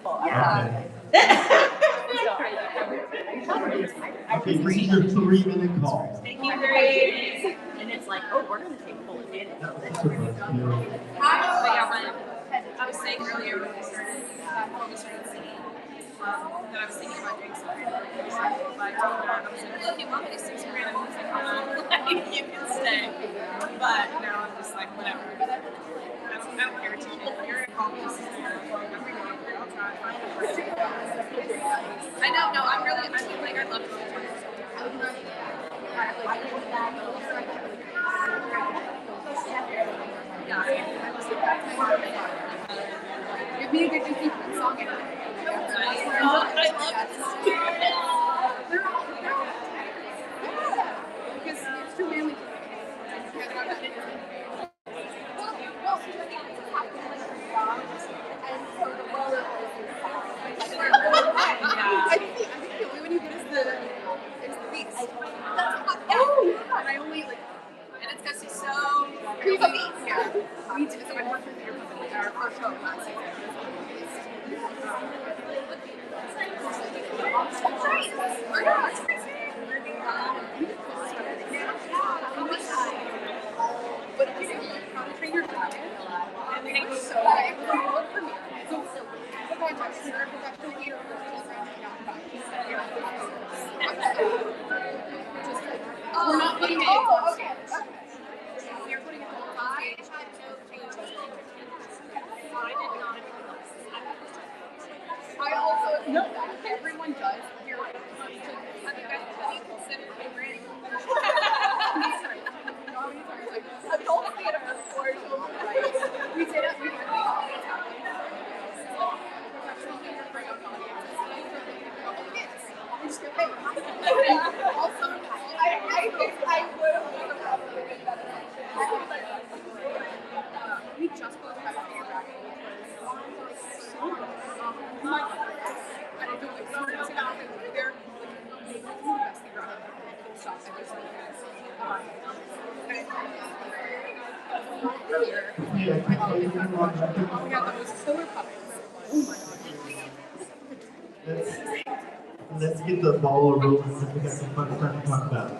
Okay. Okay, this is your 3-minute call. Thank you, great. And it's like, oh, we're going to take full advantage of this. Super. Yeah. I was saying earlier when we started singing, that I was thinking about doing something. But I told her, I was like, well, if you want me to sing some random music, like, you can stay. But now I'm just like, whatever. I don't care too much. You're going to call me a sister. I'm going to go up there. I'll try. I know, no, I feel like I love going to It'd be a good Disney song. I love this. They're all because it's too manly. I think the only one you get is the beats. Oh, yeah. And I only like, and it's because he's so creepy. Yeah. We did, so I worked with your company at our first show last season. But if you do how to train your dragon, and they go so high, it's work for me. So the context is a professional leader for we're not putting it in. Okay. We're putting it on stage. I also know that everyone does hear it. Have you guys considered figuring? Adult theater for right. We did it. We did also, I would probably be better. We just both have a theater back. Let's get the ball rolling since we got some fun stuff to talk about.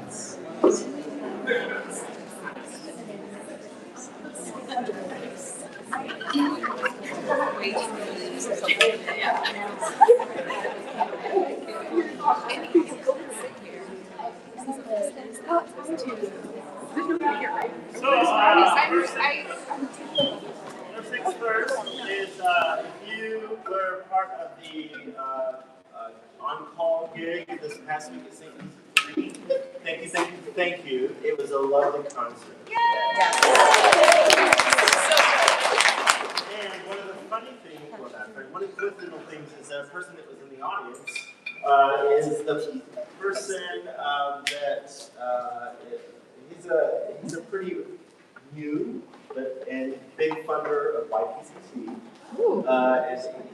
First things first is if you were part of the on-call gig this past week at St. Luke's, thank you. It was a lovely concert. And one of the funny things, one of the coincidental things is that a person that was in the audience is the person he's a pretty new and big funder of YPCC.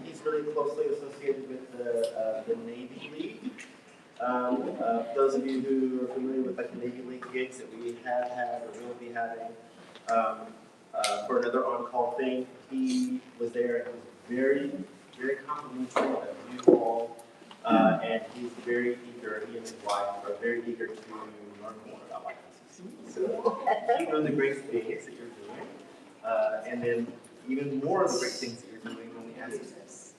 He's really closely associated with the Navy League. Those of you who are familiar with like the Navy League gigs that we have had or will be having for another on-call thing, he was there and he was very, very complimentary of you all, and he's very eager, he and his wife are very eager to learn more about YPCC. So keep doing the great things that you're doing, and then even more of the great things that you're doing when we ask you this.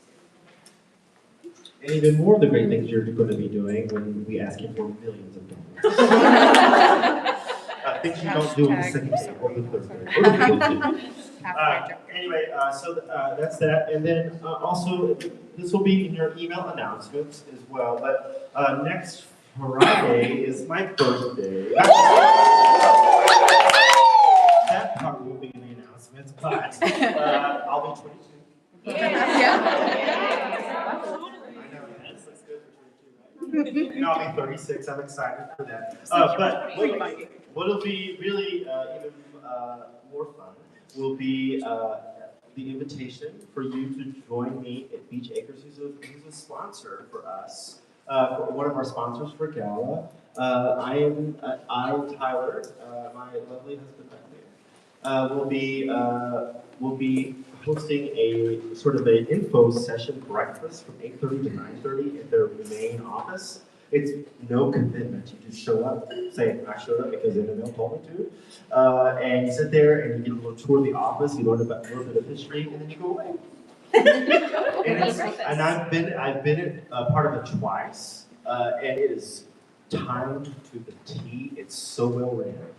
And even more of the great things you're going to be doing when we ask you for millions of dollars. Things you don't do on the second day or the third day or the fourth day. Anyway, so that's that. And then also, this will be in your email announcements as well. But next Friday is my birthday. That part will be in the announcements, but I'll be 22. No, I'll be 36. I'm excited for that. But what'll be really even more fun will be the invitation for you to join me at Beach Acres, who's a sponsor for us, one of our sponsors for Gala. I'm Tyler, my lovely husband back there. we'll be hosting a sort of an info session breakfast from 8:30 to 9:30 at their main office. It's no commitment. You just show up, say, I showed up because Annabelle told me to. And you sit there and you get a little tour of the office, you learn about a little bit of history, and then you go away. And I've been part of it twice, and it is timed to the T. It's so well ran.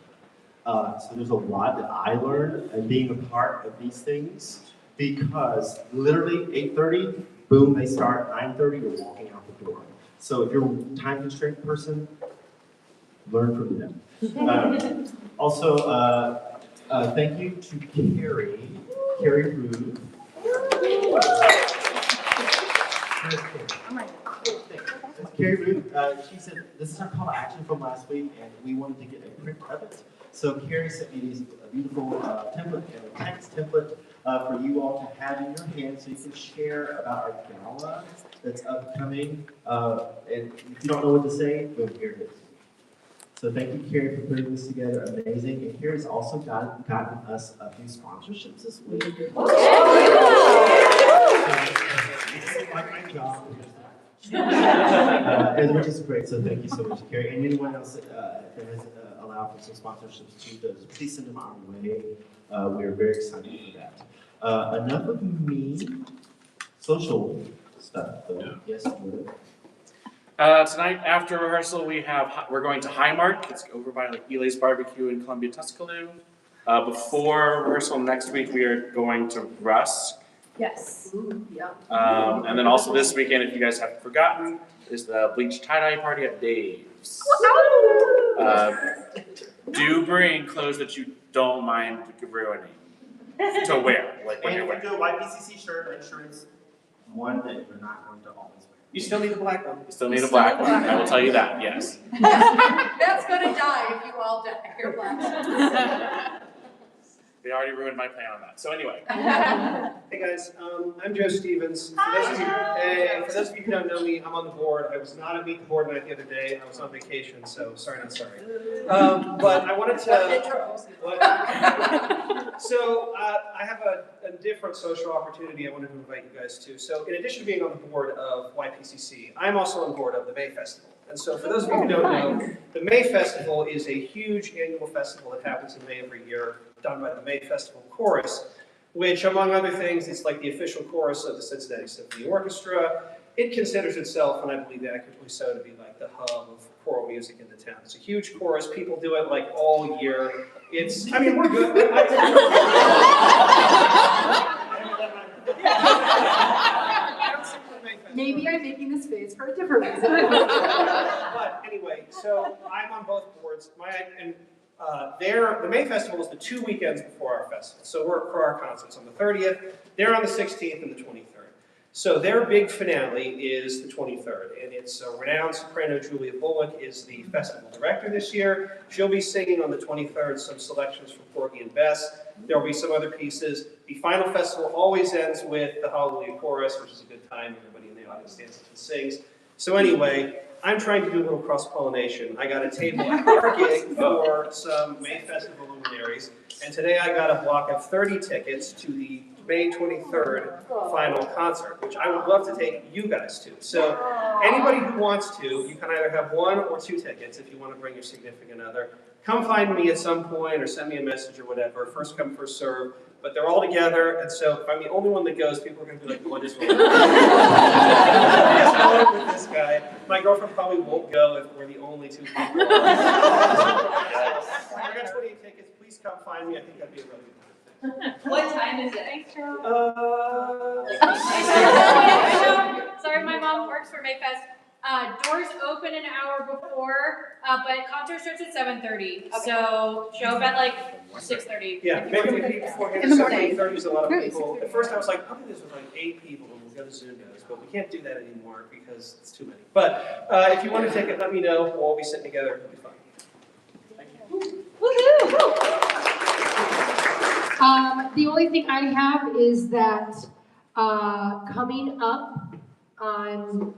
So there's a lot that I learned being a part of these things because literally 8:30, boom, they start. 9:30, you're walking out the door. So if you're a time constrained person, learn from them. Also, thank you to Carrie Rude. Carrie Ruth, she said, this is our call to action from last week, and we wanted to get a print of it. So Carrie sent me these beautiful template and a text template for you all to have in your hands so you can share about our gala that's upcoming. And if you don't know what to say, boom, here it is. So thank you, Carrie, for putting this together. Amazing. And Carrie's also gotten us a few sponsorships this week. This is like my job. Which is great, so thank you so much, Carrie. And anyone else that has allowed for some sponsorships too, please send them our way. We are very excited for that. Enough of me. Social stuff, though. Yes, Wood. Tonight after rehearsal, we're going to Highmark. It's over by like Eli's Barbecue in Columbia, Tuscaloosa. Before rehearsal next week, we are going to Rusk. Yes. Ooh, yeah. And then also this weekend, if you guys haven't forgotten, is the bleach tie-dye party at Dave's. Do bring clothes that you don't mind ruining to wear, like when And you're if wearing. you do a YPCC shirt, make sure it's one that you're not going to always wear. You still need a black one. You still need a black one. I will tell you that. Yes. That's gonna die if you all die. You're black. They already ruined my plan on that. So anyway. Hey guys, I'm Joe Stevens. For those of you who don't know me, I'm on the board. I was not at Meet the Board night the other day. I was on vacation, so sorry, not sorry. But I wanted to. So I have a different social opportunity I wanted to invite you guys to. So in addition to being on the board of YPCC, I'm also on the board of the May Festival. And so for those of you who don't know, the May Festival is a huge annual festival that happens in May every year, done by the May Festival Chorus, which, among other things, is like the official chorus of the Cincinnati Symphony Orchestra. It considers itself, and I believe accurately so, to be like the hub of choral music in the town. It's a huge chorus. People do it like all year. I mean, we're good. Maybe I'm making this face for a different reason. But anyway, so I'm on both boards. The May Festival is the 2 weekends before our festival. So for our concerts on the 30th, they're on the 16th and the 23rd. So their big finale is the 23rd, and it's renowned soprano Julia Bullock is the festival director this year. She'll be singing on the 23rd some selections from Porgy and Bess. There'll be some other pieces. The final festival always ends with the Hallelujah Chorus, which is a good time. Everybody in the audience dances and sings. So anyway, I'm trying to do a little cross-pollination. I got a table at our gig for some May Festival luminaries, and today I got a block of 30 tickets to the May 23rd final concert, which I would love to take you guys to. So anybody who wants to, you can either have 1 or 2 tickets if you want to bring your significant other. Come find me at some point or send me a message or whatever. First come, first serve. But they're all together, and so if I'm the only one that goes, people are going to be like, what is wrong with this guy? My girlfriend probably won't go if we're the only 2 people. I got 20 tickets. Please come find me. I think that'd be a really good time. What time is it? Sorry, my mom works for Mayfest. Doors open an hour before, but concert starts at 7:30. So show up at like 6:30. Yeah, maybe we meet beforehand. In the morning. 7:30 is a lot of people. At first I was like, probably this was like 8 people and we'll go to Zundos, but we can't do that anymore because it's too many. But if you want to take it, let me know. We'll all be sitting together. It'll be fun. Thank you. Woohoo! The only thing I have is that coming up on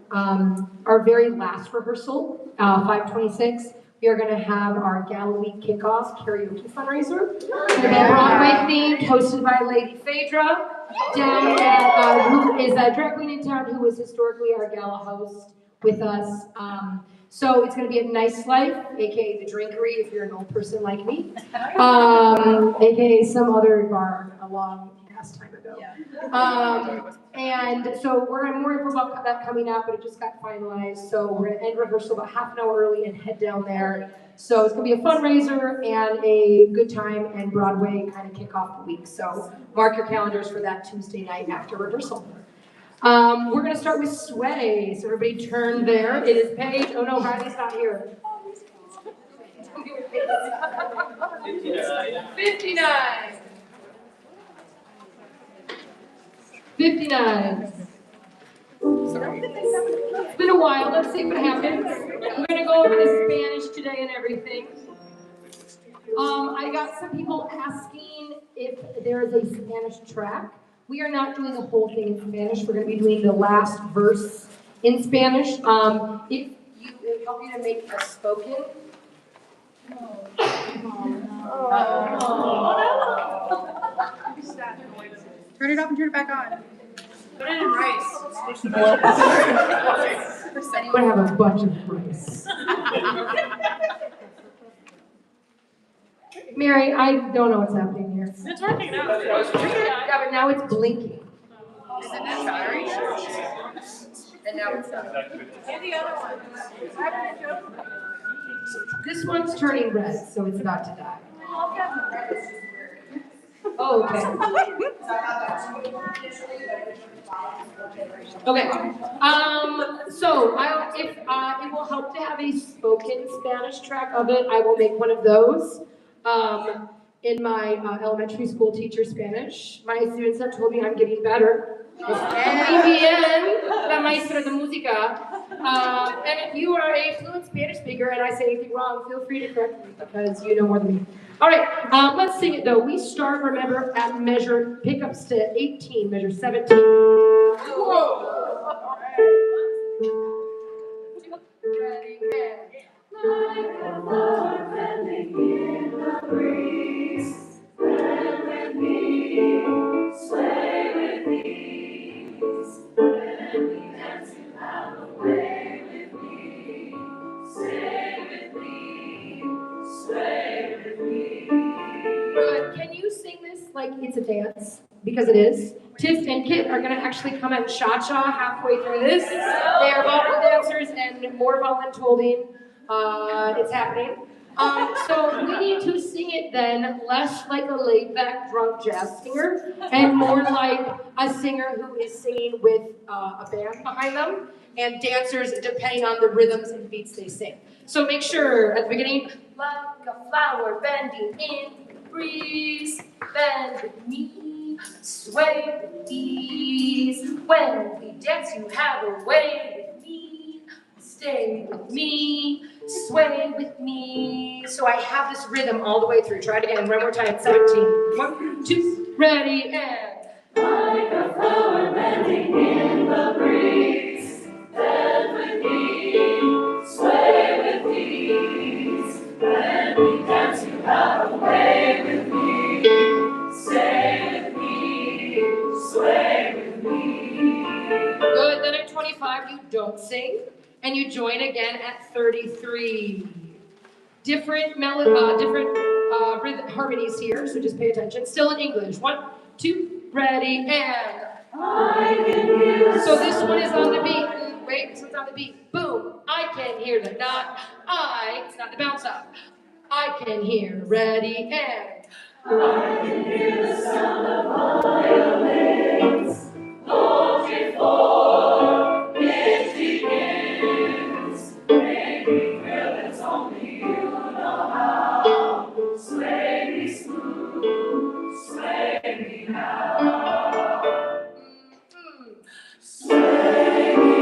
our very last rehearsal, 5/26, We are gonna have our Gala Week kickoff karaoke fundraiser. It's gonna be Broadway themed, hosted by Lady Phaedra, down at, who is a drag queen in town who was historically our gala host with us. So it's gonna be a Nice Life, AKA the Drinkery if you're an old person like me, AKA some other bar a long past time ago. And so we're gonna have more info about that coming up, but it just got finalized. So we're gonna end rehearsal about half an hour early and head down there. So it's gonna be a fundraiser and a good time and Broadway kind of kick off the week. So mark your calendars for that Tuesday night after rehearsal. We're gonna start with Sway. So everybody turn there. It is Paige. Oh no, Riley's not here. 59. 59. It's been a while. Let's see what happens. We're gonna go over the Spanish today and everything. I got some people asking if there is a Spanish track. We are not doing the whole thing in Spanish. We're gonna be doing the last verse in Spanish. If you would help you to make a spoken. Turn it off and turn it back on. Put it in rice. Anyone have a bunch of rice? Mary, I don't know what's happening here. It's working now. Yeah, but now it's blinking. Is it that battery? And now it's done. And the other one. This one's turning red, so it's about to die. Oh, okay. Okay. So if it will help to have a spoken Spanish track of it, I will make one of those. In my elementary school teacher Spanish, my students have told me I'm getting better. Muy bien, la maestra de música. And if you are a fluent Spanish speaker and I say anything wrong, feel free to correct me because you know more than me. All right, let's sing it though. We start, remember, at measure pickups to 18, measure 17. Whoa. Ready, like a flower bending in the breeze, bend with me, sway with ease. When we dance, you have a way with me, stay with me, sway with me. Good. Can you sing this like it's a dance? Because it is. Tiff and Kit are going to actually come and cha-cha halfway through this. They are ballroom dancers and more voluntolding. It's happening. So we need to sing it then less like a laid-back drunk jazz singer and more like a singer who is singing with a band behind them and dancers depending on the rhythms and beats they sing. So make sure at the beginning, like a flower bending in the breeze, bend with me, sway with ease. When we dance, you have a way with me, stay with me, sway with me. So I have this rhythm all the way through. Try it again, one more time, 17. 1, 2, ready, and. Like a flower bending in the breeze, bend with me, sway with ease. When we dance, you have a way with me, stay with me, sway with me. Good, then at 25 you don't sing, and you join again at 33. Different harmonies here, so just pay attention. Still in English. 1, 2, ready, and. So this one is on the beat. Wait, this one's on the beat. Boom. I can hear the dot. It's not the bounce up. I can hear, ready, and. I can hear the sound of violins long before it begins. Make me feel it's only you know how. Sway me smooth, sway me now. Sway me,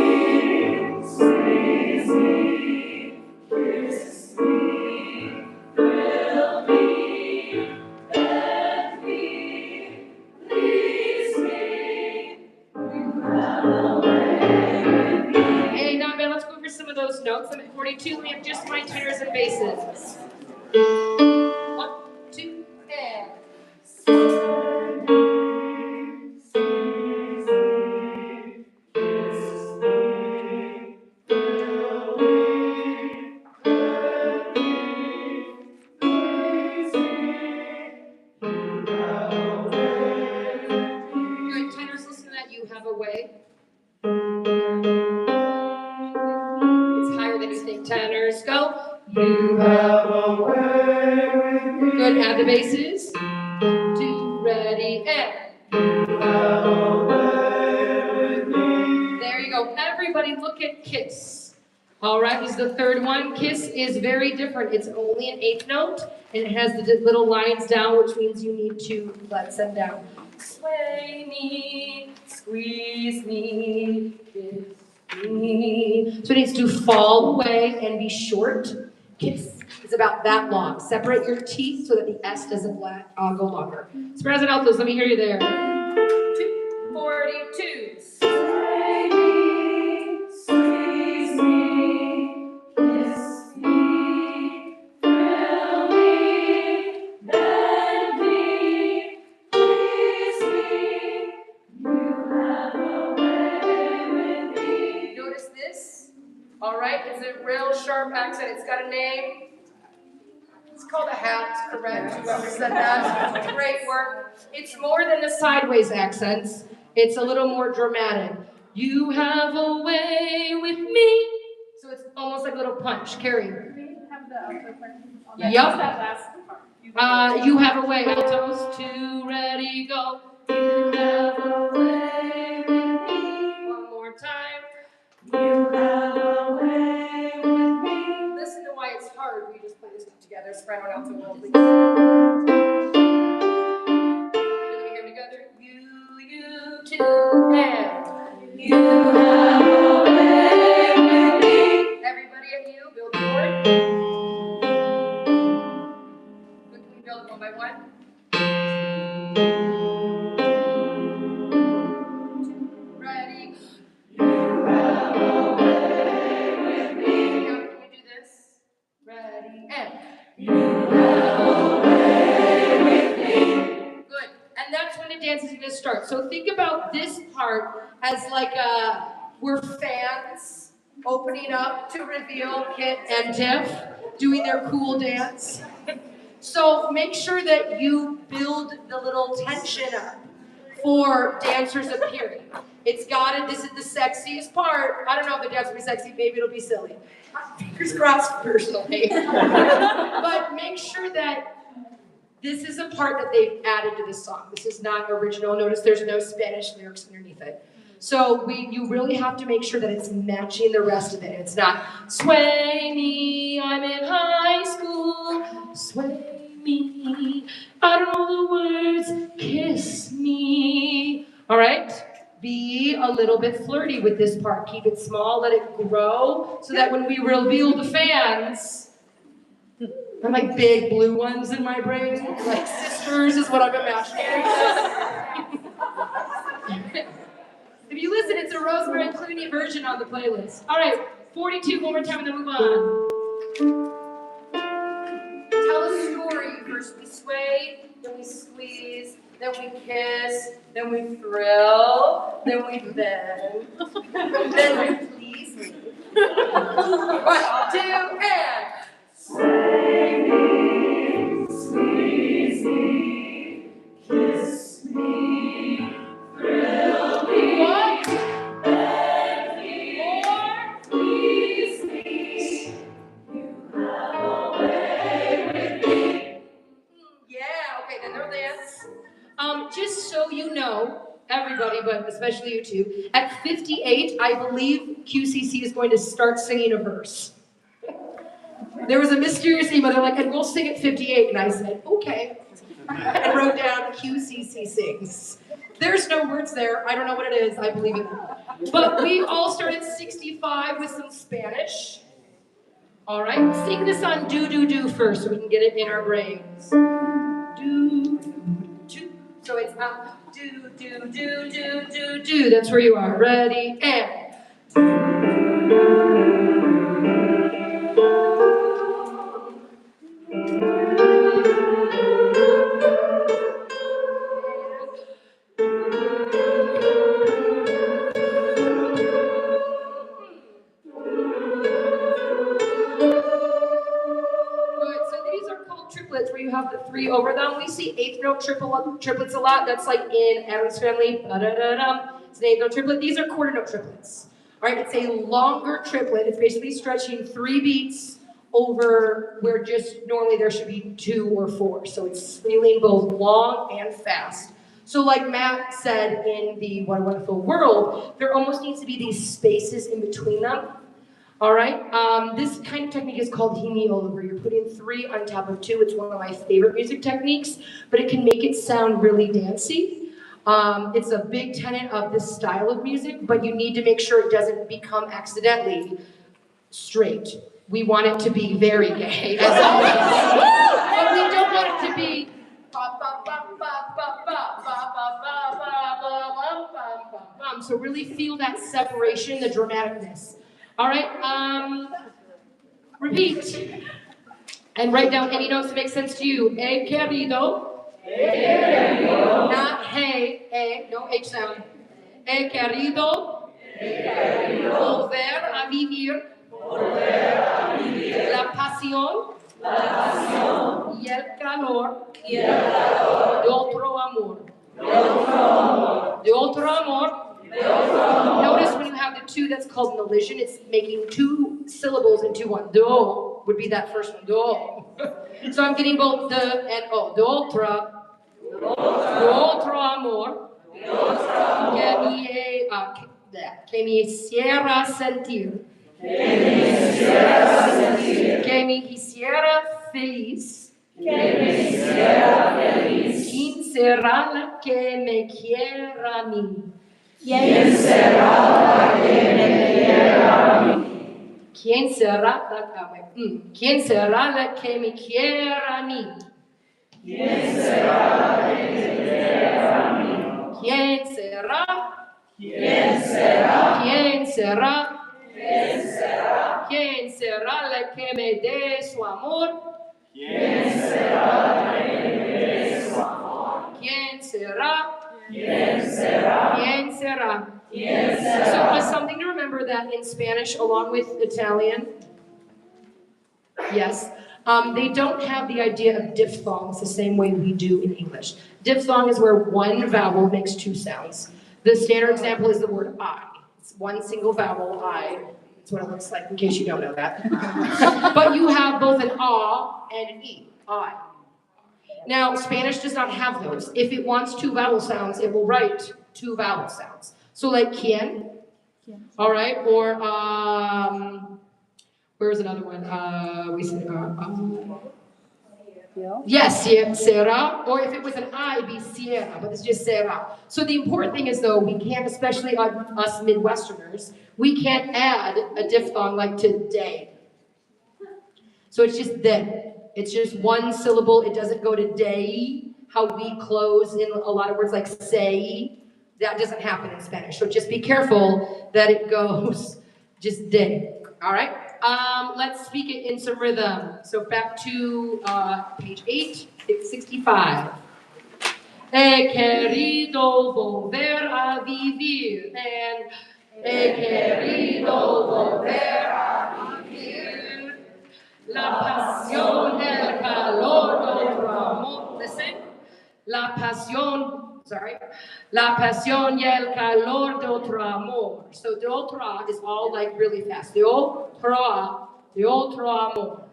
squeeze me, kiss me, thrill me, bend me, please me. You have the 42. Let me have just my tenors and basses. 1, 2, and. Good, tenors, listen to that. You have a way. It's higher than you think. Tenors, go. You have a way with me. Good, add the basses. 2, ready, and. You have a way with me. There you go. Everybody look at Kiss. All right, this is the third one. Kiss is very different. It's only an 8th note, and it has the little lines down, which means you need to let them down. Sway me, squeeze me, kiss me. So it needs to fall away and be short. Kiss is about that long. Separate your teeth so that the S doesn't go longer. Sopranos and altos, let me hear you there. 242. Sway me, squeeze me, kiss me, thrill me, bend me, please me. You have a way with me. Notice this? All right, it's a real sharp accent. It's got a name. It's called a hat, correct? Whoever said that. Great work. It's more than the sideways accents. It's a little more dramatic. You have a way with me. So it's almost like a little punch. Carrie. Do we have the alto part? Yup. That last part. You have a way. Altos, 2, ready, go. You have a way with me. One more time. You have a way with me. Listen to why it's hard. We just play this together. Soprano and alto will, please. Let me hear together. You, 2, and. You have a way with me. Everybody at you, build the board. Can we build one by one? Ready? You have a way with me. Now can we do this? Ready, and. You have a way with me. Good. And that's when the dance is going to start. So think about this part as like we're fans opening up to reveal Kit and Tiff doing their cool dance. So make sure that you build the little tension up for dancers appearing. This is the sexiest part. I don't know if the dance will be sexy, maybe it'll be silly. Fingers crossed personally. But make sure that this is a part that they've added to the song. This is not original. Notice there's no Spanish lyrics underneath it. So you really have to make sure that it's matching the rest of it. It's not, sway me, I'm in high school, sway me, I don't know the words, kiss me. All right? Be a little bit flirty with this part. Keep it small, let it grow, so that when we reveal the fans, I'm like big blue ones in my brain, like sisters is what I'm imagining. If you listen, it's a Rosemary Clooney version on the playlist. All right, 42, one more time and then move on. Tell a story. First we sway, then we squeeze, then we kiss, then we thrill, then we bend, then we please me. 1, 2, and. Sway me, squeeze me, kiss me, thrill me. What? Bend me, more, please me. You have a way with me. Yeah, okay, then they'll dance. Just so you know, everybody, but especially you two, at 58, I believe QCC is going to start singing a verse. There was a mysterious email, they're like, and we'll sing at 58, and I said, okay. And wrote down QCC sings. There's no words there, I don't know what it is, I believe it. But we all start at 65 with some Spanish. All right, sing this on do first so we can get it in our brains. Do. So it's do. That's where you are. Ready, and. you have the three over them. We see eighth note triplets a lot. That's like in Adam's Family. It's an eighth note triplet. These are quarter note triplets. All right, it's a longer triplet. It's basically stretching 3 beats over where just normally there should be 2 or 4. So it's feeling both long and fast. So like Matt said in the What a Wonderful World, there almost needs to be these spaces in between them. All right, this kind of technique is called hemiolo, where you're putting 3 on top of 2. It's one of my favorite music techniques, but it can make it sound really dancey. It's a big tenet of this style of music, but you need to make sure it doesn't become accidentally straight. We want it to be very gay, as always. But we don't want it to be so really feel that separation, the dramaticness. All right, repeat. And write down any notes that make sense to you. Querido. Not hey, no H sound. Querido. Volver a vivir. La pasión. Y el calor. De otro amor. De otro amor. Notice when you have the 2 that's called an elision, it's making 2 syllables into one. Do would be that first one. Do. So I'm getting both the and o. De otro amor. Que me hiciera sentir. Que me hiciera feliz. ¿Quién será la que me quiera a mí? ¿Quién será la que me quiera a mí? ¿Quién será la que me quiera a mí? ¿Quién será la que me quiera a mí? ¿Quién será? ¿Quién será? ¿Quién será? ¿Quién será? ¿Quién será la que me dé su amor? ¿Quién será la que me dé su amor? ¿Quién será? ¿Quién será? ¿Quién será? ¿Quién será? So something to remember that in Spanish, along with Italian, yes, they don't have the idea of diphthongs the same way we do in English. Diphthong is where one vowel makes 2 sounds. The standard example is the word I. It's one single vowel, I. That's what it looks like, in case you don't know that. But you have both an ah and an e, I. Now, Spanish does not have those. If it wants 2 vowel sounds, it will write 2 vowel sounds. So like quien, all right, or where's another one? We said yes, será, or if it was an I, it'd be sierra, but it's just será. So the important thing is, though, we can't, especially us Midwesterners, we can't add a diphthong like today. So it's just de. It's just one syllable. It doesn't go to day, how we close in a lot of words like say. That doesn't happen in Spanish. So just be careful that it goes just de. All right? Let's speak it in some rhythm. So back to page 8, 65. He querido volver a vivir. And he querido volver a vivir. La pasión, el calor de otro amor. Listen. La pasión, La pasión y el calor de otro amor. So de otro is all like really fast. De otro amor.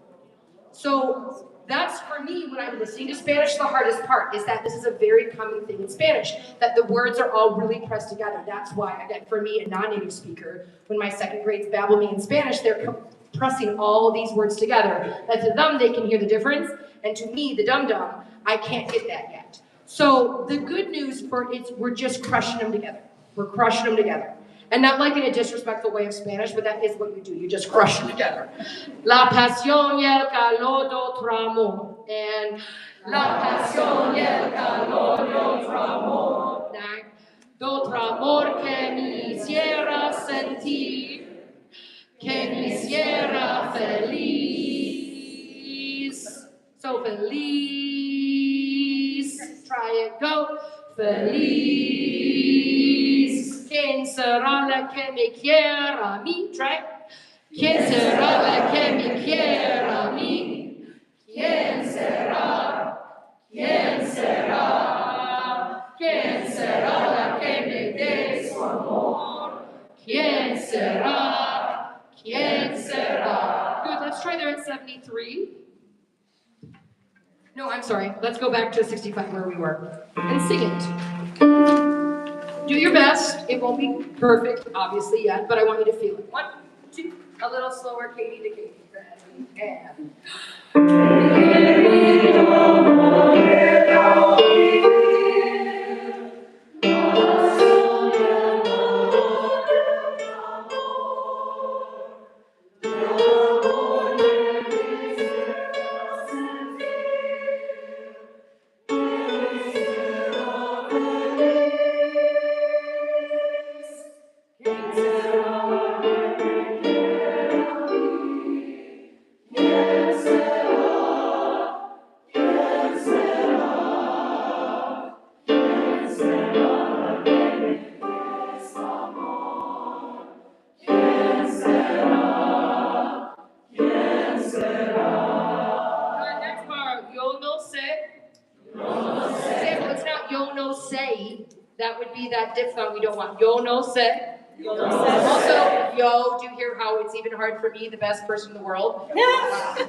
So that's, for me, when I'm listening to Spanish, the hardest part is that this is a very common thing in Spanish, that the words are all really pressed together. That's why, again, for me, a non-native speaker, when my second grades babble me in Spanish, they're pressing all these words together. That to them, they can hear the difference, and to me, the dum-dum, I can't get that yet. So the good news for it's we're just crushing them together. We're crushing them together. And not like in a disrespectful way of Spanish, but that is what you do. You just crush them together. La pasión y el calor de otro amor. And la pasión y el calor de otro amor. De otro amor que me hiciera sentir, que me hiciera feliz. So feliz. Try it, go. Feliz. ¿Quién será la que me quiera a mí? Try. ¿Quién será la que me quiera a mí? ¿Quién será? ¿Quién será? ¿Quién será la que me dé su amor? ¿Quién será? ¿Quién será? Good, let's try there at 73. No, I'm sorry. Let's go back to 65 where we were. And sing it. Do your best. It won't be perfect, obviously, yet, but I want you to feel it. 1, 2, a little slower, Katie to Katie. Ready, and... Next part, yo no sé. Example, it's not yo no sé. That would be that diphthong we don't want. Yo no sé. Also, yo, do you hear how it's even hard for me, the best person in the world?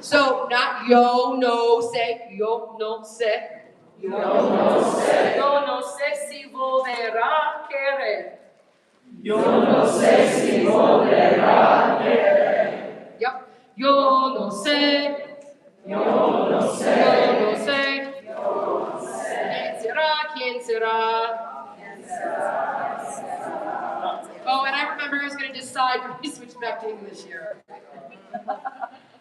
So, not yo no sé, yo no sé. Yo no sé si volverá a querer. Yo no sé si volverá a querer. Yep. Yo no sé. Yo no sé. Yo no sé. ¿Quién será? ¿Quién será? Oh, and I remember I was going to decide when we switched back to English here.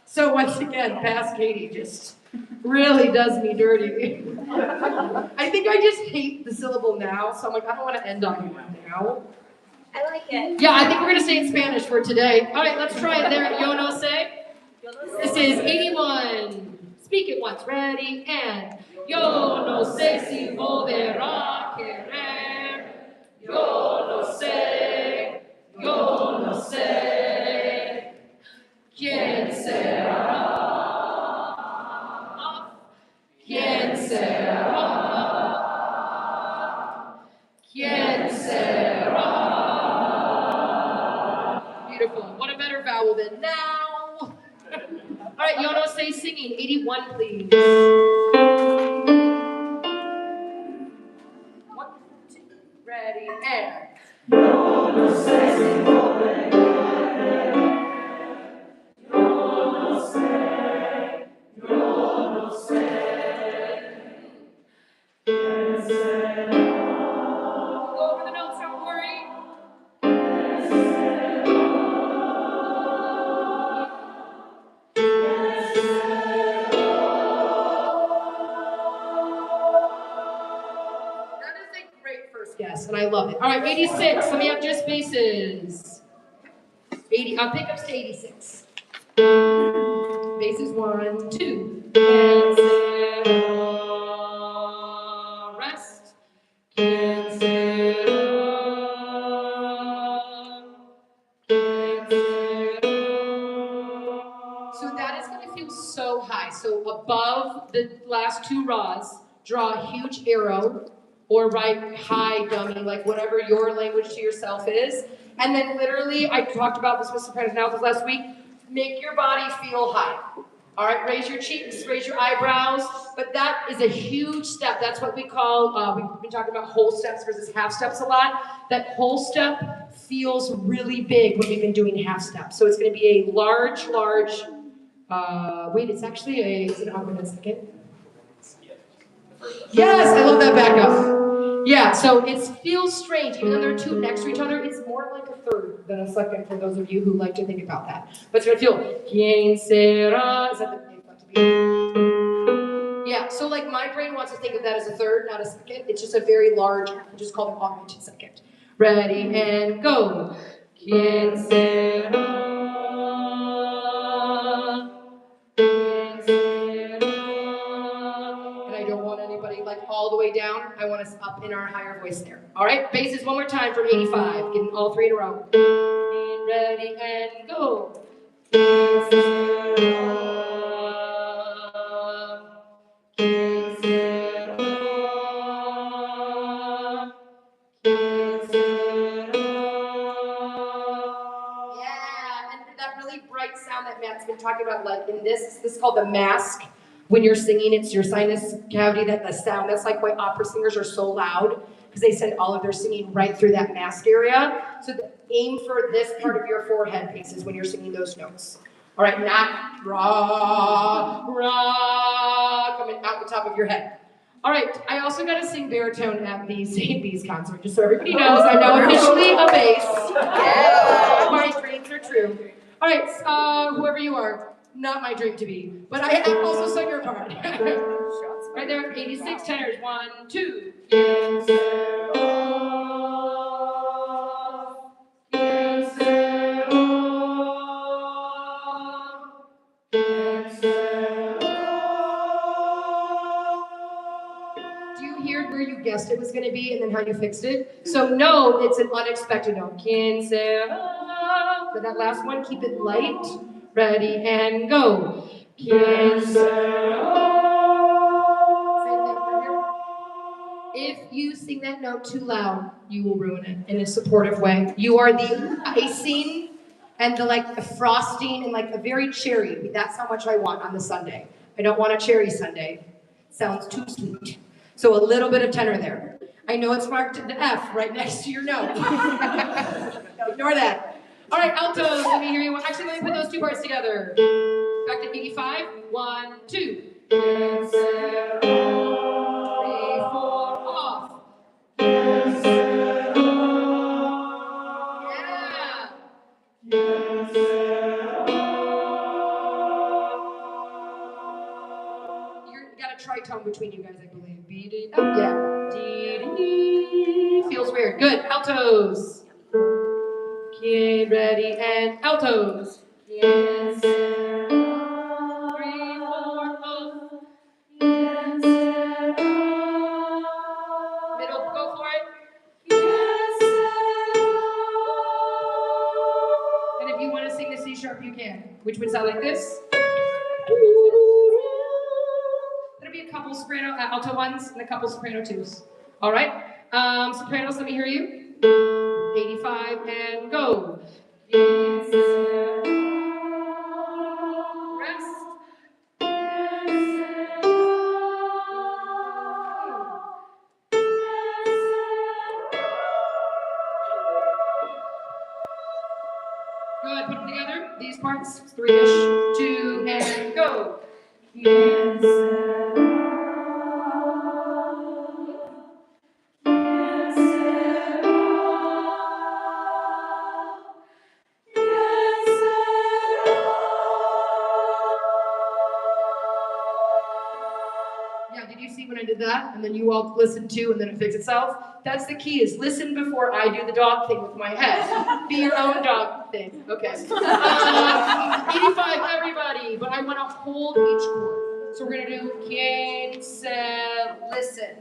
So once again, past Katie just really does me dirty. I think I just hate the syllable now, so I'm like, I don't want to end on you now. I like it. Yeah, I think we're going to stay in Spanish for today. All right, let's try it there. Yo no sé. This is 81. Speak it once. Ready? And yo no sé si volverá a querer. Yo no sé. Yo no sé. ¿Quién será? ¿Quién será? ¿Quién será? Beautiful. What a better vowel than now. All right, yo no sé singing. 81, please. 1, 2, ready, and. Yo no sé si volverá a querer. Yo no sé. Yo no sé. ¿Quién será? Go over the notes, don't worry. That is a great first guess, and I love it. All right, 86. Let me have just bases. 80. Pickups to 86. Bases 1, 2. ¿Quién será? Rest. ¿Quién será? ¿Quién será? So that is going to feel so high. So above the last 2 Ra's, draw a huge arrow or write high dummy, like whatever your language to yourself is. And then literally, I talked about this with sopranos and altos last week, make your body feel high. All right, raise your cheeks, raise your eyebrows, but that is a huge step. That's what we call, we've been talking about whole steps versus half steps a lot. That whole step feels really big when we've been doing half steps. So it's going to be a large, wait, it's actually is it on a second? Yes, I love that backup. Yeah, so it feels strange. Even though they're 2 next to each other, it's more like a third than a second for those of you who like to think about that. But it's going to feel, ¿Quién será? Is that the name to be? Yeah, so like my brain wants to think of that as a third, not a second. It's just a very large, we just call it augmented second. Ready, and go. ¿Quién será? ¿Quién será? And I don't want anybody like all the way down. I want us up in our higher voice there. All right, basses one more time from 85. Getting all 3 in a row. Ready, and go. ¿Quién será? ¿Quién será? right sound that Matt's been talking about, like in this is called the mask. When you're singing, it's your sinus cavity that the sound. That's like why opera singers are so loud, because they send all of their singing right through that mask area. So aim for this part of your forehead pieces when you're singing those notes. All right, not ra, ra, coming out the top of your head. All right, I also got to sing baritone at the St. B's concert, just so everybody knows. I'm now officially a bass. Yeah, my dreams are true. All right, whoever you are, not my dream to be, but I have also sung your part. Right there, 86 tenors, 1, 2. Do you hear where you guessed it was going to be and then how you fixed it? So no, it's an unexpected note. But that last one, keep it light. Ready and go. Same thing for here. If you sing that note too loud, you will ruin it in a supportive way. You are the icing and the frosting and like a very cherry. That's how much I want on the sundae. I don't want a cherry sundae. Sounds too sweet. So a little bit of tenor there. I know it's marked the F right next to your note. No, ignore that. All right, altos, let me hear you. Actually, let me put those two parts together. Back to 85. 1, 2. 3, 4, off. Yeah. You got a tritone between you guys, I believe. B, D, oh, yeah. D, D, feels weird. Good. Altos. Okay, ready, and altos. Yes. 3, 4, off. Yes. Middle, go for it. Yes. And if you want to sing the C sharp, you can. Which would sound like this. There'll be a couple soprano, alto ones and a couple soprano twos. All right. Sopranos, let me hear you. 85 and go. Yes. Rest. Good, put them together. These parts, 3-ish, 2, and go. Yes. Yeah, did you see when I did that? And then you all listened too, and then it fixed itself? That's the key, is listen before I do the dog thing with my head. Be your own dog thing. Okay. 85, everybody. But I want to hold each chord. So we're going to do quien se listen.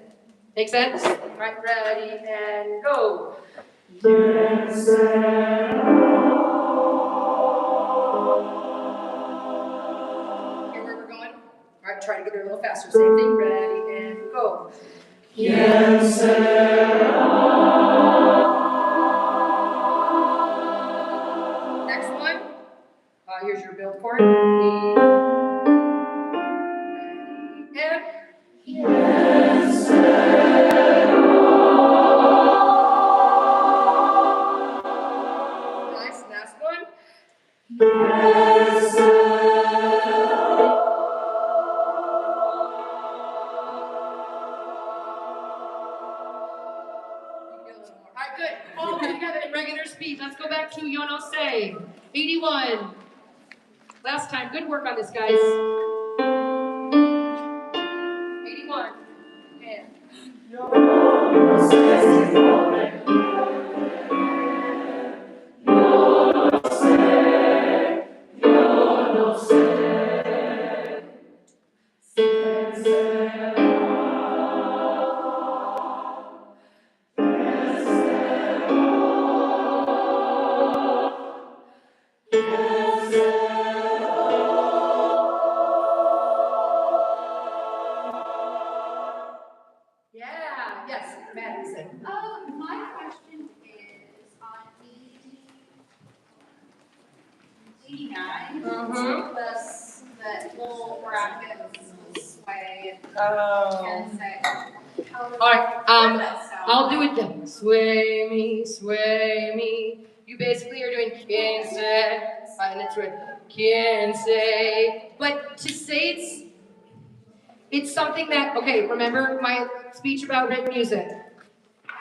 Make sense? Right, ready, and go. Quien se Hear where we're going? All right, try to get there a little faster. Same thing. Ready, and go. Quien Next one. Here's your build chord. And nice. Last one. All right, good. All together in regular speed. Let's go back to Yo No Sé. 81. Last time. Good work on this, guys. 81. And yeah, yes, Madison. 89. Mhm. So that little bracket will sway Oh. and say. All right, I'll do it then. Sway me. You basically are doing can say, and it's with can say. But to say it's something that, okay, remember my speech about written music?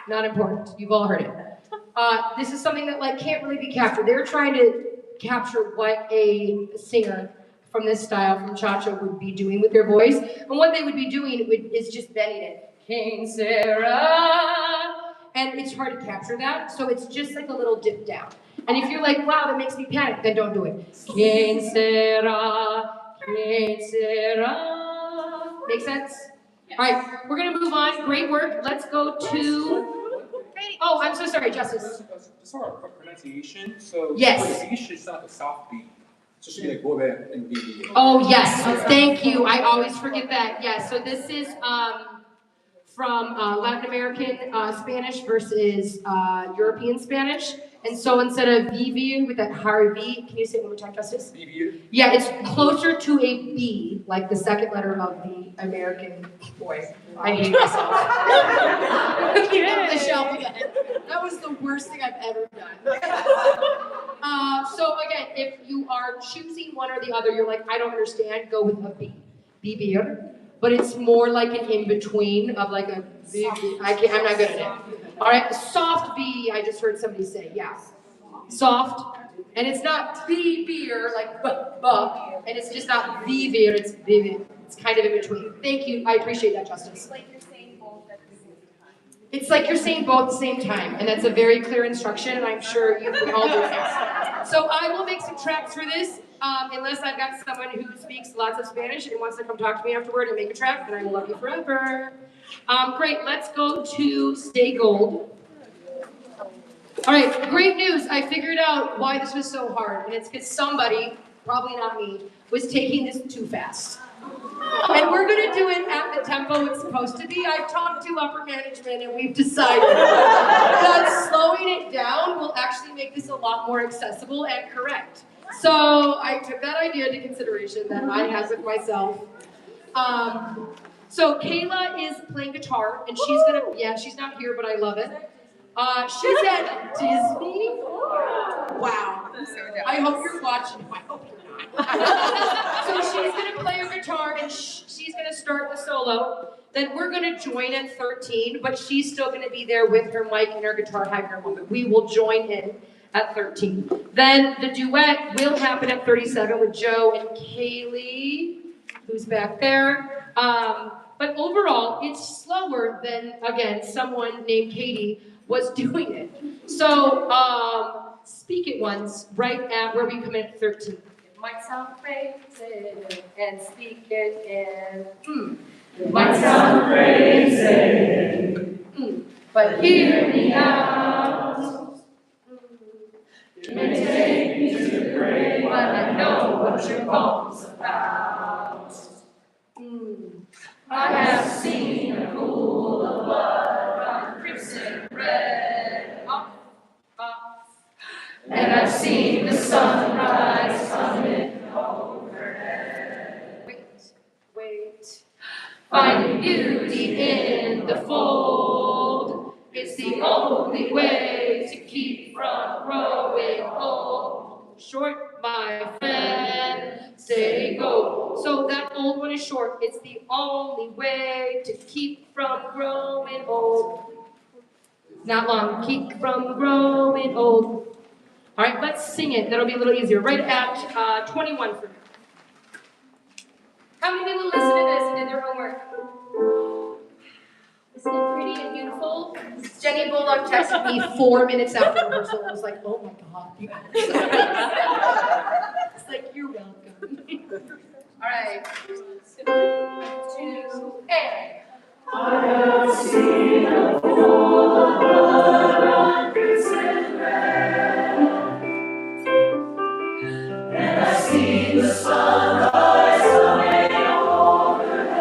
Not important. You've all heard it. This is something that like can't really be captured. They're trying to capture what a singer from this style, from cha-cha, would be doing with their voice, and what they would be doing is just bending it. King Sarah, and it's hard to capture that, so it's just like a little dip down. And if you're like, wow, that makes me panic, then don't do it. King Sarah, King Sarah. Make sense? All right, we're gonna move on. Great work. Let's go to. Oh, I'm so sorry, Justice. Just sort of pronunciation. So Yes. for B should sound like a soft B. So should be like go there and B. Oh yes, thank you. I always forget that. Yes. So this is from Latin American Spanish versus European Spanish. And so instead of VV with that hard V, can you say it one more time, Justice? B. Yeah, it's closer to a B, like the second letter of the American boy. I hate myself. The shelf again. That was the worst thing I've ever done. So again, if you are choosing one or the other, you're like, I don't understand, go with a B. B-beer. But it's more like an in-between of like a B. I'm not good at it. All right, soft B, I just heard somebody say, yeah. Soft. And it's not B-beer, like b, and it's just not V-beer, it's B. It's kind of in between. Thank you, I appreciate that, Justice. It's like you're saying both at the same time. It's like you're saying both at the same time, and that's a very clear instruction, and I'm sure you can all do this. So I will make some tracks for this, unless I've got someone who speaks lots of Spanish and wants to come talk to me afterward and make a track, and I will love you forever. Great, let's go to Stay Gold. All right, great news. I figured out why this was so hard, and it's because somebody, probably not me, was taking this too fast. And we're gonna do it at the tempo it's supposed to be. I've talked to upper management and we've decided that slowing it down will actually make this a lot more accessible and correct. So I took that idea into consideration that I have with myself. So Kayla is playing guitar and she's gonna, yeah, she's not here, but I love it. She's at Disney. Wow. I hope you're watching. I hope you're not. So she's gonna play her guitar and she's gonna start the solo. Then we're gonna join at 13, but she's still gonna be there with her mic and her guitar having her moment. We will join in at 13. Then the duet will happen at 37 with Joe and Kaylee, who's back there. But overall, it's slower than, again, someone named Katie was doing it. So, speak it once, right at where we come in at 13. It might sound crazy, and speak it in, It might sound crazy, but hear me out. You may take me to the grave, but I know what your bones about. I have seen a pool of blood run crimson red, and I've seen the sunrise coming overhead. Wait. Finding beauty in the fold, it's the only way to keep from growing old. Short, my friend, say go. So that old one is short. It's the only way to keep from growing old. Not long. Keep from growing old. All right, let's sing it. That'll be a little easier. Right at 21 for me. How many people listen to this and did their homework? Isn't it pretty and beautiful? Jenny Bullock texted me 4 minutes after rehearsal and was like, oh my God. It's like, you're welcome. All right. 2, and. I have seen a pool of blood run crimson red, and I've seen the sunrise coming overhead.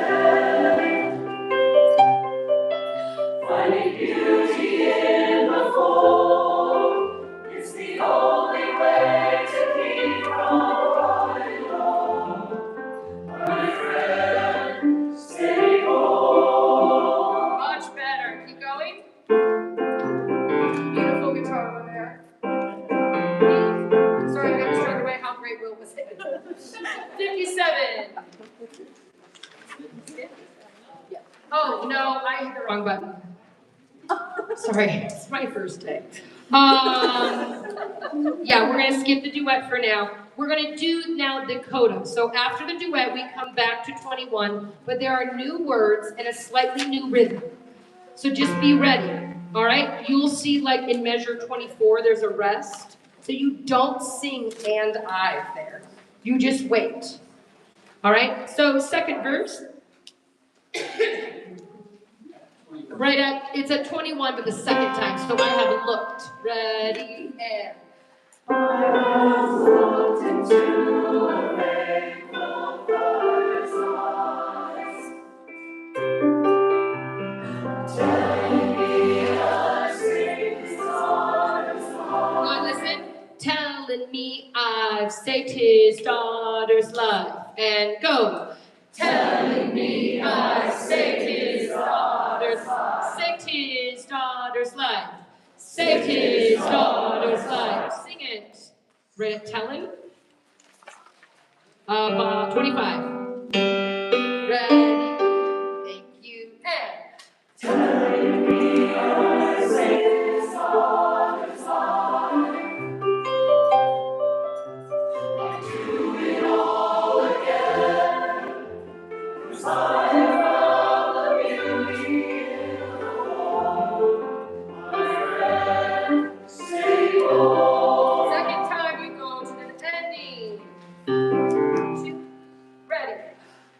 Finding beauty in the fold, it's the only way to keep from 57. Oh, no, I hit the wrong button. Sorry, it's my first day. Yeah, we're gonna skip the duet for now. We're gonna do now the coda. So after the duet, we come back to 21, but there are new words and a slightly new rhythm. So just be ready, all right? You'll see like in measure 24, there's a rest. So you don't sing and I there. You just wait. All right, so second verse. Right at, it's at 21, but the second time, so I haven't looked. Ready, and. Go listen. Telling me I've saved his daughter's life. And go. Telling me I've saved his daughter's life. Saved his daughter's life. Saved his daughter's life. Sing it. Ready? Telling. 25. Ready. Thank you. And. Second time you go to the ending. Ready.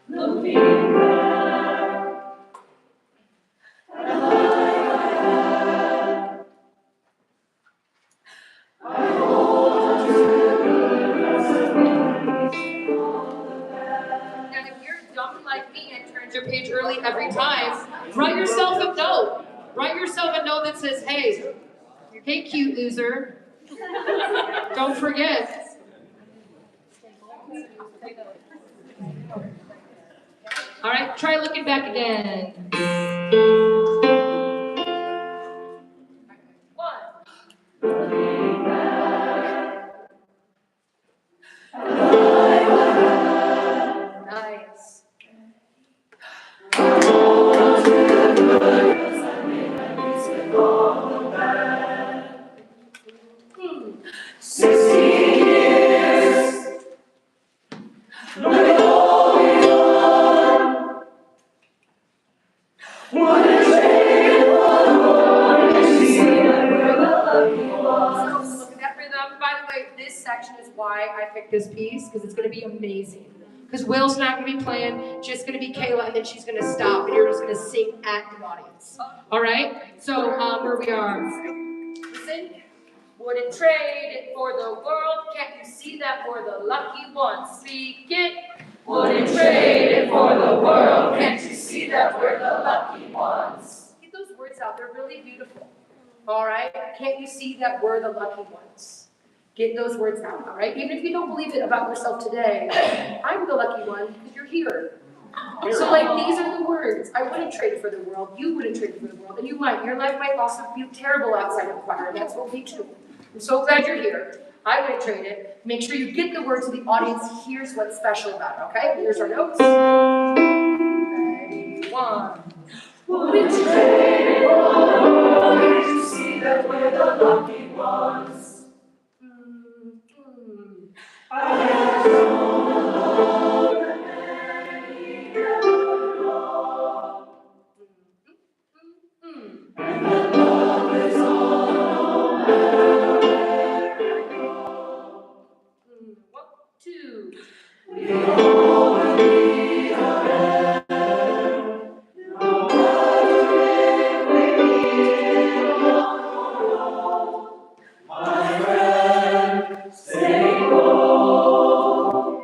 Now, if you're dumb like me and turns your page early every time, write yourself a note. Write yourself a note that says, hey, cute loser. Don't forget. All right, try looking back again. Nice. So look at that rhythm. By the way, this section is why I picked this piece, because it's going to be amazing. Because Will's not going to be playing, just going to be Kayla, and then she's going to stop, and you're just going to sing at the audience. All right? So where we are. Listen. Wouldn't trade it for the world. Can't you see that we're the lucky ones? Speak it. Wouldn't trade it for the world. Can't you see that we're the lucky ones? Get those words out. They're really beautiful. All right? Can't you see that we're the lucky ones? Get those words out, all right? Even if you don't believe it about yourself today, I'm the lucky one because you're here. So, like, these are the words. I wouldn't trade it for the world. You wouldn't trade it for the world. And you might. Your life might also be terrible outside of choir. That's okay, too. I'm so glad you're here. I wouldn't trade it. Make sure you get the word so the audience hears what's special about it, okay? Here's our notes. Ready, one. Wouldn't trade it for the world. Can't you see that we're the lucky ones? I have known the Lord and He never wrong. And the love is all no matter where we go. 1, 2. We always need a friend. No matter if we meet on the road. My friend, stay home.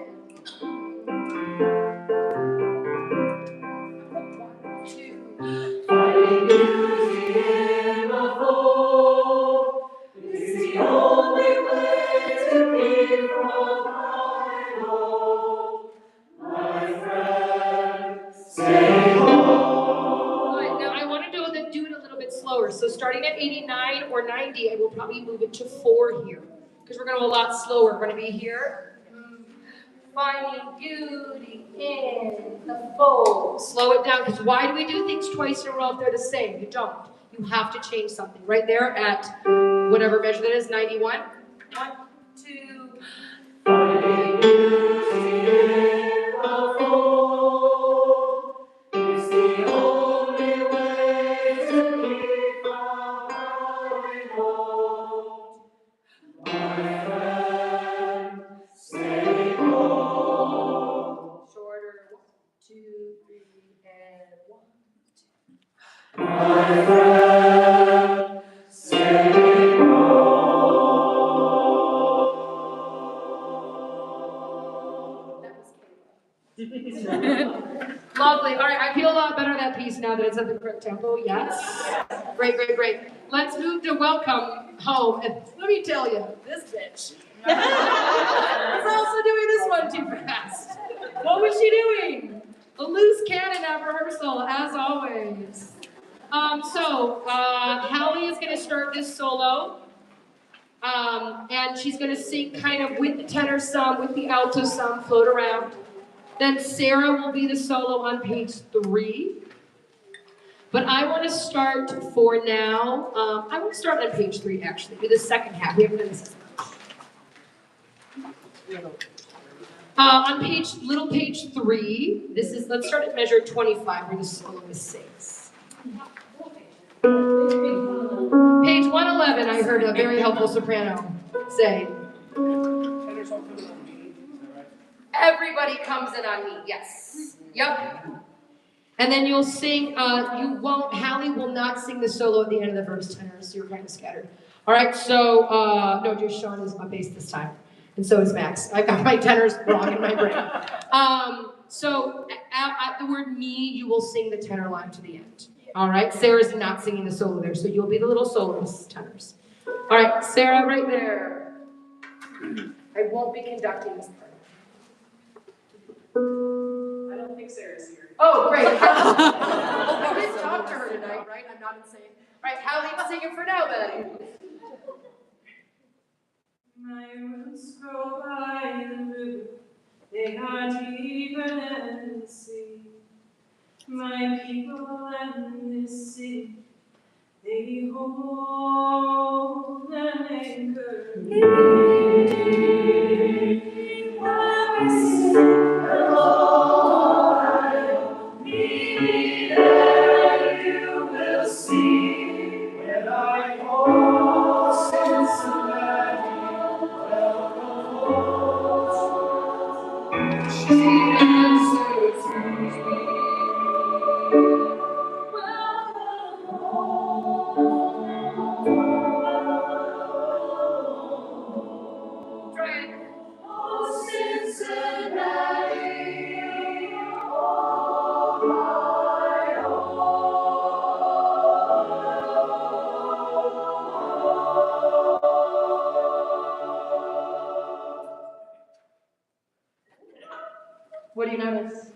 1, 2. Finding beauty in the hope is the only way to keep from crying hope. My friend, stay home. Good. Now I want to do it a little bit slower. So starting at 89 or 90, I will probably move it to 4 here because we're going to go a lot slower. We're going to be here. Finding beauty in the fold. Slow it down, because why do we do things twice in a row if they're the same? You don't. You have to change something. Right there at whatever measure that is, 91. 1, 2. Finding beauty in the fold is the only way to keep from growing old. My friend, stay home. Shorter. 1, 2, 3, and 1, 2. My friend, stay home. That was lovely. All right, I feel a lot better that piece now that it's at the correct tempo. Yes. Great, great, great. Let's move to welcome home. And let me tell you, this bitch is also doing this one too fast. What was she doing? A loose cannon at rehearsal, as always. Hallie is going to start this solo. And she's going to sing kind of with the tenor some, with the alto some, float around. Then Sarah will be the solo on page 3. But I want to start for now. I want to start on page 3, actually, do the second half. We haven't done this. On page 3, let's start at measure 25, where the soloist sings. Page 111, I heard a very helpful soprano say. Everybody comes in on me, yes. Yep. And then you'll sing, Hallie will not sing the solo at the end of the verse tenor, so you're kind of scattered. All right, so, no, just Sean is on bass this time. And so is Max. I've got my tenors wrong in my brain. At the word me, you will sing the tenor line to the end. All right, Sarah's not singing the solo there, so you'll be the little soloist tenors. All right, Sarah, right there. I won't be conducting this part. I don't think Sarah's here. Oh, great. Well, we didn't talk to her tonight, right? I'm not insane. All right, Hallie, sing it for now, then. My roots grow by the river, they are deeper than the sea. My people and this city, they hold an anchor in me. While we sing, Ohio, meet me there, you will see. When I call Cincinnati, welcome home. She answers me. Welcome home. Try it. Oh, Cincinnati, What do you notice?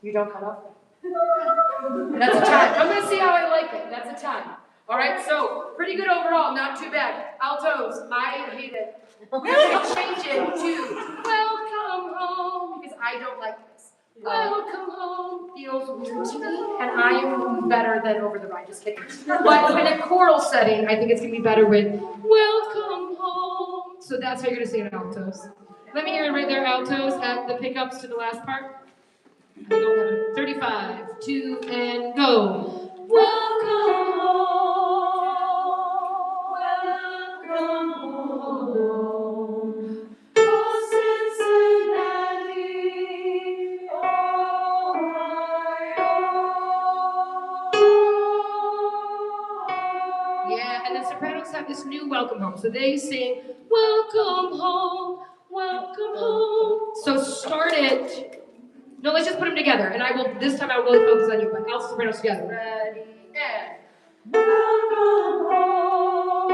You don't come up? That's a time. I'm going to see how I like it. That's a time. All right, so pretty good overall, not too bad. Altos, I hate it. We're going to change it to welcome home, because I don't like this. Welcome home feels weird to me, and I am better than over the ride, just kidding. But in a choral setting, I think it's going to be better with welcome home. So that's how you're going to sing it, altos. Let me hear it right there, altos, at the pickups to the last part. 35, 2, and go. Welcome home, welcome home. Oh, Cincinnati, Ohio. Yeah, and the sopranos have this new welcome home. So they sing, welcome home, welcome home. So start it. No, let's just put them together, and this time I will really focus on you, but alto sopranos together. Ready, and welcome home.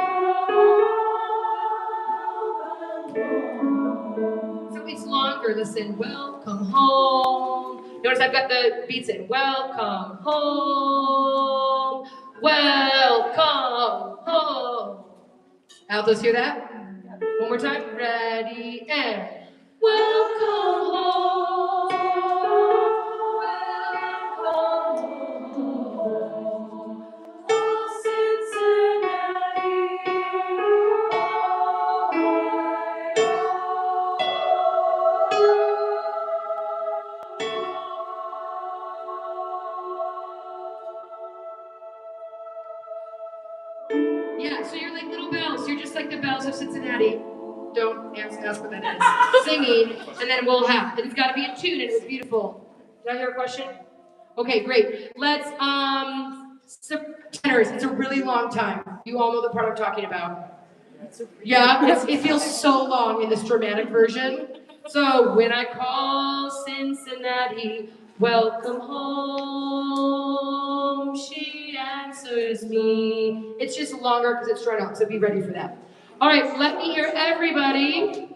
So it's longer, listen, welcome home. Notice I've got the beats in, welcome home, welcome home. Altos, hear that? One more time, ready, and welcome. Cincinnati. Don't ask what that is. Singing, and then we'll have. It's got to be a tune, and it was beautiful. Did I hear a question? Okay, great. Let's tenors. It's a really long time. You all know the part I'm talking about. Yeah, it feels so long in this dramatic version. So when I call Cincinnati, welcome home, she answers me. It's just longer because it's strung out, so be ready for that. All right, let me hear everybody.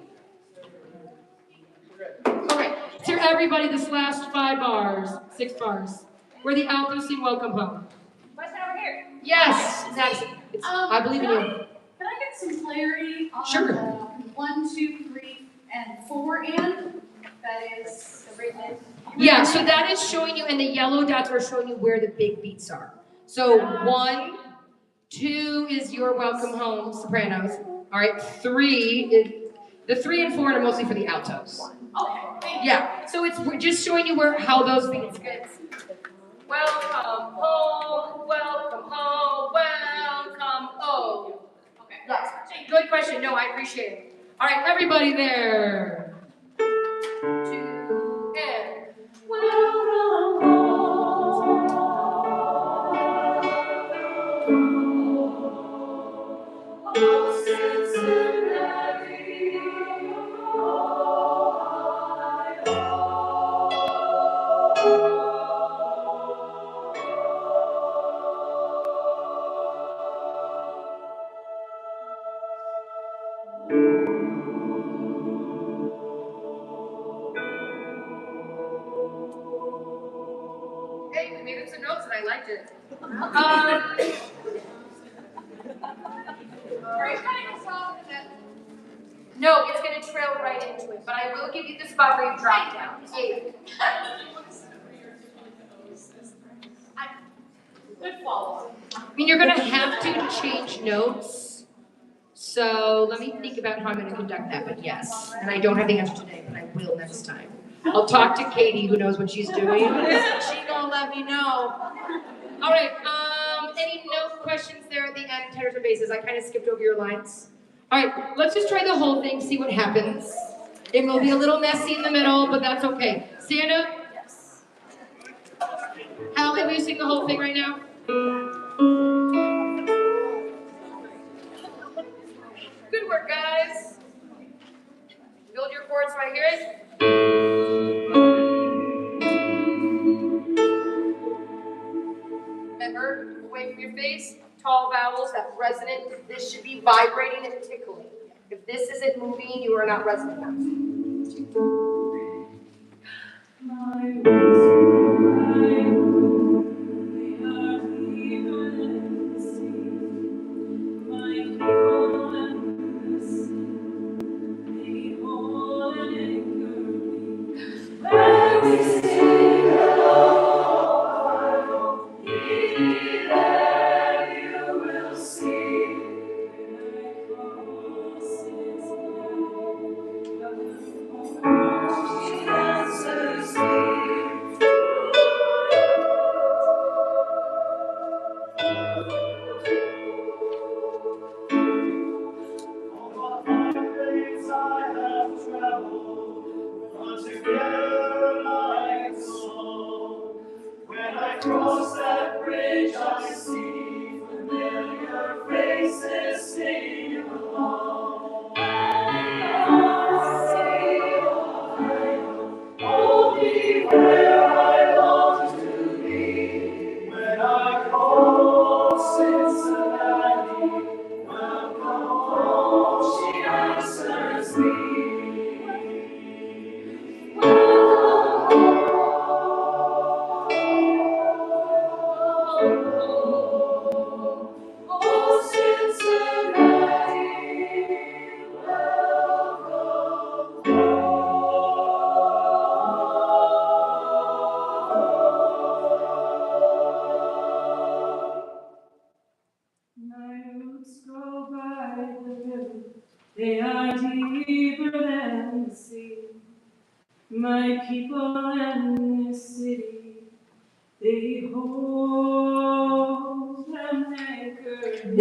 Okay, let's hear everybody this last 5 bars, 6 bars, where the altos sing welcome home. Question over here. Yes, that's it. I believe in you. Can I get some clarity on Sure. 1, 2, 3, and 4 and? That is the rhythm. Yeah, so that is showing you, and the yellow dots are showing you where the big beats are. So 1, 2 is your welcome home, sopranos. All right, 3 is, the 3 and 4 are mostly for the altos. Okay. Yeah, so we're just showing you how those beats fit. Welcome home, welcome home, welcome home. Okay. Yes, good question. No, I appreciate it. All right, everybody there. 2 and welcome home, oh Cincinnati, Hey, we made up some notes and I liked it. Are you trying to solve that? No, it's going to trail right into it, but I will give you the spot where you drop down. Yeah. Good follow-up. I mean, you're going to have to change notes. So let me think about how I'm going to conduct that, but yes. And I don't have the answer today, but I will next time. I'll talk to Katie, who knows what she's doing. She's going to let me know. All right, any note questions there at the end, tenors and basses? I kind of skipped over your lines. All right, let's just try the whole thing, see what happens. It will be a little messy in the middle, but that's okay. Stand up. Yes. Al, can we sing the whole thing right now? Good work, guys. Build your chords so I hear it. Remember, away from your face, tall vowels, that resonant. This should be vibrating and tickling. If this isn't moving, you are not resonant. Cross that bridge, I see familiar faces singing along. Oh, be where I long to be. When I call Cincinnati, welcome home, she answers me. They are deeper than the sea. My people and this city, they hold an anchor. 3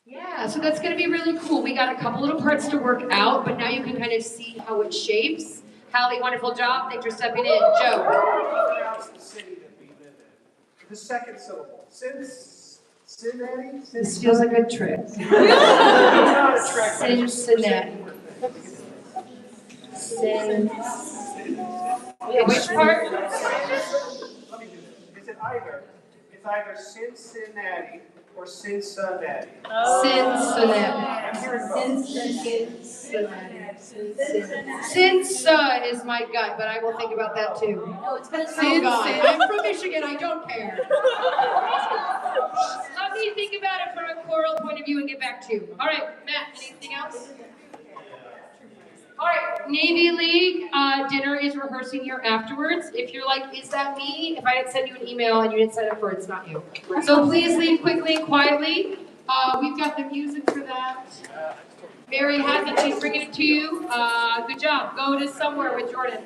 Yeah, so that's gonna be really cool. We got a couple little parts to work out, but now you can kind of see how it shapes. Hallie, wonderful job. Thanks for stepping in. Joe. Pronounce the city that we live in. The second syllable. Cincinnati? This feels like a trick. It's not a trick. Cincinnati. Yeah, which part? Let me do this. It's either Cincinnati or Cincinnati. Cincinnati. I'm hearing both. Cinsa is my gut, but I will think about that too. Oh God, I'm from Michigan, I don't care. Let me think about it from a choral point of view and get back to you. All right, Matt, anything else? All right, Navy League dinner is rehearsing here afterwards. If you're like, is that me? If I didn't send you an email and you didn't sign up for it, it's not you. So please leave quickly and quietly. We've got the music for that. Mary has it, she's bringing it to you. Good job. Go to somewhere with Jordan.